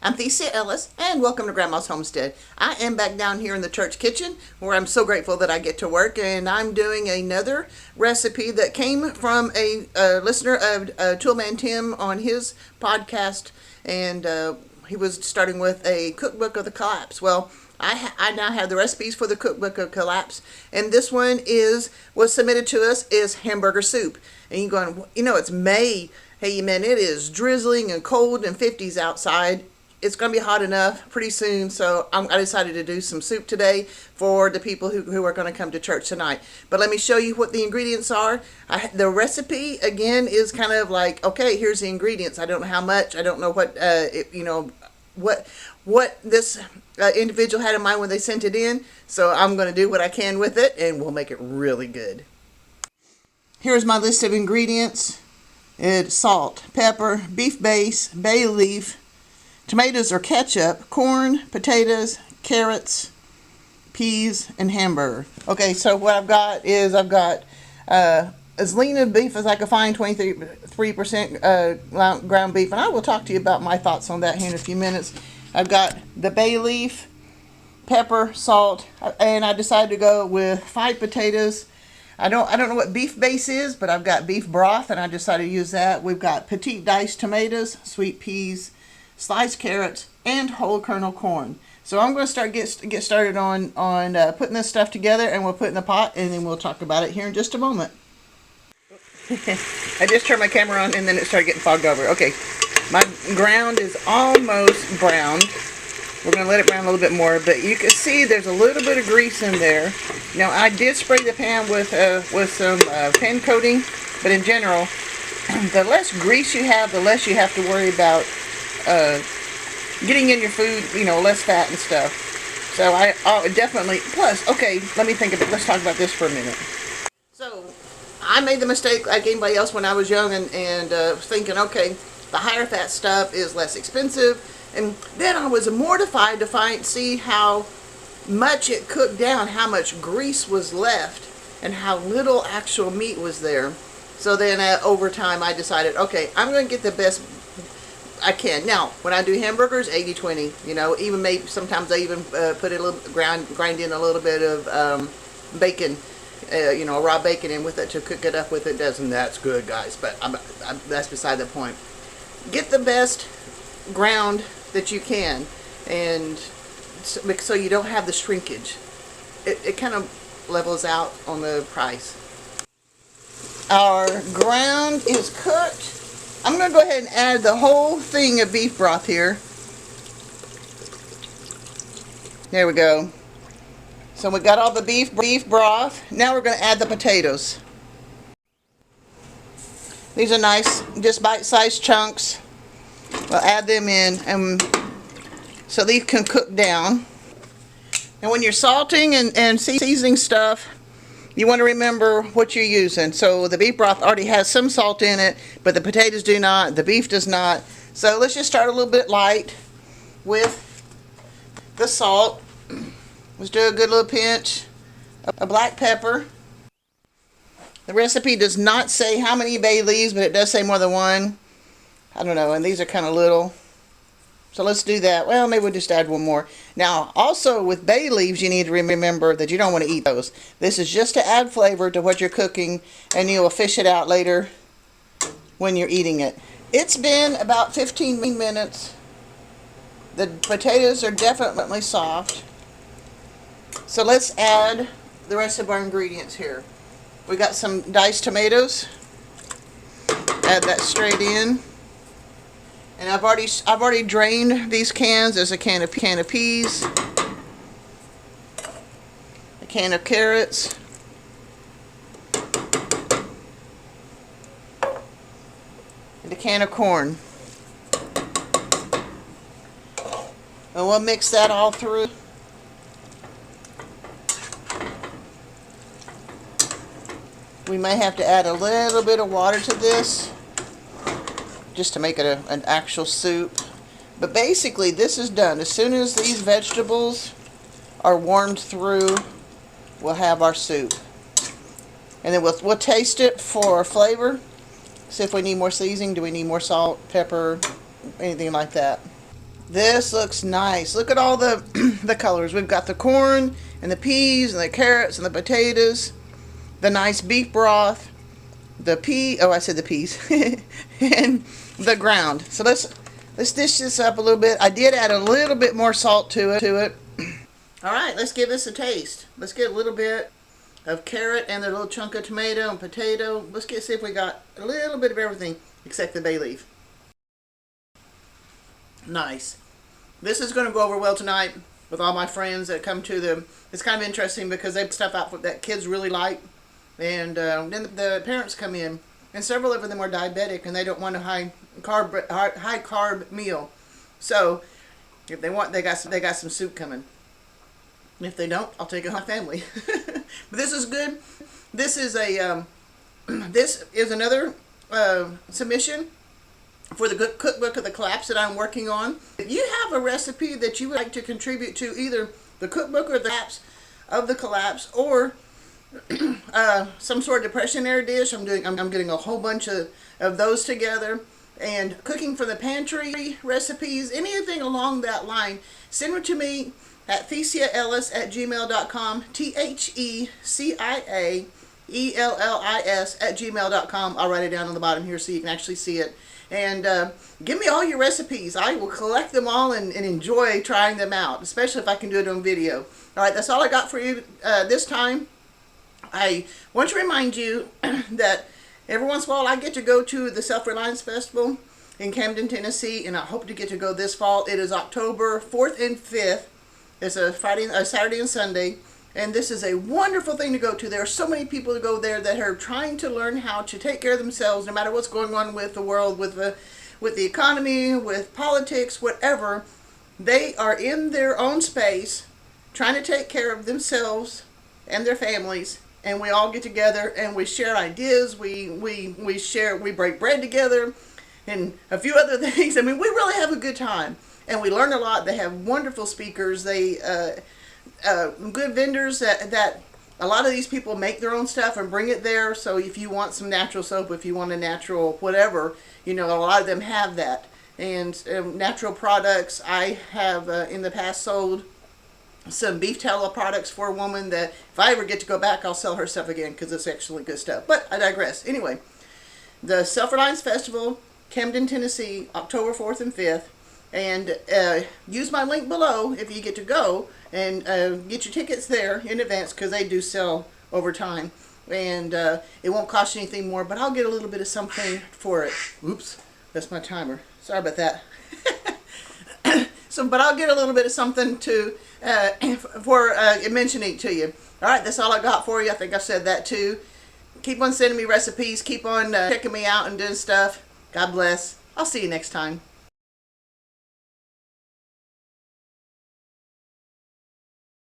I'm theciaellis, and welcome to Grandma's Homestead. I am back down here in the church kitchen where I'm so grateful that I get to work, and I'm doing another recipe that came from a listener of Toolman Tim on his podcast, and he was starting with a cookbook of the collapse. Well, I now have the recipes for the cookbook of collapse, and this one was submitted to us is hamburger soup. And you're going, it's May. Hey man, it is drizzling and cold and 50s outside. It's going to be hot enough pretty soon, so I decided to do some soup today for the people who are going to come to church tonight. But let me show you what the ingredients are. The recipe, again, is kind of like, okay, here's the ingredients. I don't know how much. I don't know what this individual had in mind when they sent it in. So I'm going to do what I can with it, and we'll make it really good. Here's my list of ingredients. It's salt, pepper, beef base, bay leaf, tomatoes or ketchup, corn, potatoes, carrots, peas, and hamburger. Okay, so what I've got is as lean a beef as I can find, 23% ground beef, and I will talk to you about my thoughts on that here in a few minutes. I've got the bay leaf, pepper, salt, and I decided to go with 5 potatoes. I don't know what beef base is, but I've got beef broth, and I decided to use that. We've got petite diced tomatoes, sweet peas, sliced carrots, and whole kernel corn. So I'm going to get started on putting this stuff together, and we'll put it in the pot, and then we'll talk about it here in just a moment. I just turned my camera on, and then it started getting fogged over. Okay, my ground is almost browned. We're going to let it brown a little bit more, but you can see there's a little bit of grease in there. Now, I did spray the pan with some pan coating, but in general, the less grease you have, the less you have to worry about getting in your food, less fat and stuff. So I definitely, plus, okay, let's talk about this for a minute. So I made the mistake like anybody else when I was young and thinking, okay, the higher fat stuff is less expensive. And then I was mortified to see how much it cooked down, how much grease was left, and how little actual meat was there. So then over time I decided, okay, I'm going to get the best I can. Now, when I do hamburgers, 80-20, even maybe sometimes I even put a little, grind in a little bit of bacon, raw bacon in with it to cook it up with it. That's good, guys, but that's beside the point. Get the best ground that you can, and so you don't have the shrinkage. It kind of levels out on the price. Our ground is cooked. I'm going to go ahead and add the whole thing of beef broth here. There we go. So we got all the beef broth. Now we're going to add the potatoes. These are nice, just bite-sized chunks. We'll add them in, and so these can cook down. And when you're salting and seasoning stuff, you want to remember what you're using. So the beef broth already has some salt in it, but the potatoes do not, the beef does not. So let's just start a little bit light with the salt. Let's do a good little pinch of black pepper. The recipe does not say how many bay leaves, but it does say more than one. I don't know, and these are kind of little. So let's do that. Well, maybe we'll just add one more. Now, also with bay leaves, you need to remember that you don't want to eat those. This is just to add flavor to what you're cooking, and you'll fish it out later when you're eating it. It's been about 15 minutes. The potatoes are definitely soft. So let's add the rest of our ingredients here. We got some diced tomatoes. Add that straight in. And I've already drained these cans. There's a can of peas, a can of carrots, and a can of corn. And we'll mix that all through. We may have to add a little bit of water to this, just to make it an actual soup. But basically this is done. As soon as these vegetables are warmed through, we'll have our soup. And then we'll taste it for flavor. See if we need more seasoning. Do we need more salt, pepper, anything like that? This looks nice. Look at all the the colors. We've got the corn and the peas and the carrots and the potatoes, the nice beef broth, I said the peas, and the ground. So let's dish this up a little bit. I did add a little bit more salt to it. All right, let's give this a taste. Let's get a little bit of carrot and a little chunk of tomato and potato. Let's see if we got a little bit of everything except the bay leaf. Nice. This is going to go over well tonight with all my friends that come to them. It's kind of interesting because they put stuff out that kids really like, and then the parents come in, and several of them are diabetic and they don't want a high carb meal. So if they want, they got some soup coming. If they don't, I'll take it home family. But this is good. This is this is another submission for the cookbook of the collapse that I'm working on. If you have a recipe that you would like to contribute to either the cookbook or the collapse of the collapse, or some sort of depression era dish, I'm getting a whole bunch of those together, and cooking for the pantry recipes, anything along that line, send it to me at theciaellis@gmail.com, theciaellis@gmail.com. I'll write it down on the bottom here so you can actually see it. And give me all your recipes. I will collect them all and enjoy trying them out, especially if I can do it on video. All right, that's all I got for you this time. I want to remind you that every once in a while I get to go to the Self-Reliance Festival in Camden, Tennessee, and I hope to get to go this fall. It is October 4th and 5th. It's a Saturday and Sunday. And this is a wonderful thing to go to. There are so many people who go there that are trying to learn how to take care of themselves, no matter what's going on with the world, with the economy, with politics, whatever. They are in their own space, trying to take care of themselves and their families. And we all get together and we share ideas. We break bread together, and a few other things. I mean, we really have a good time, and we learn a lot. They have wonderful speakers. They good vendors that a lot of these people make their own stuff and bring it there. So if you want some natural soap, if you want a natural whatever, you know, a lot of them have that. And natural products, I have in the past sold some beef tallow products for a woman that if I ever get to go back, I'll sell her stuff again because it's actually good stuff. But I digress. Anyway, the Self-Reliance Festival, Camden, Tennessee, October 4th and 5th. And use my link below if you get to go, and get your tickets there in advance because they do sell over time. And it won't cost you anything more, but I'll get a little bit of something for it. Oops, that's my timer. Sorry about that. But I'll get a little bit of something to for mentioning to you. All right, that's all I got for you. I think I said that too. Keep on sending me recipes. Keep on checking me out and doing stuff. God bless. I'll see you next time.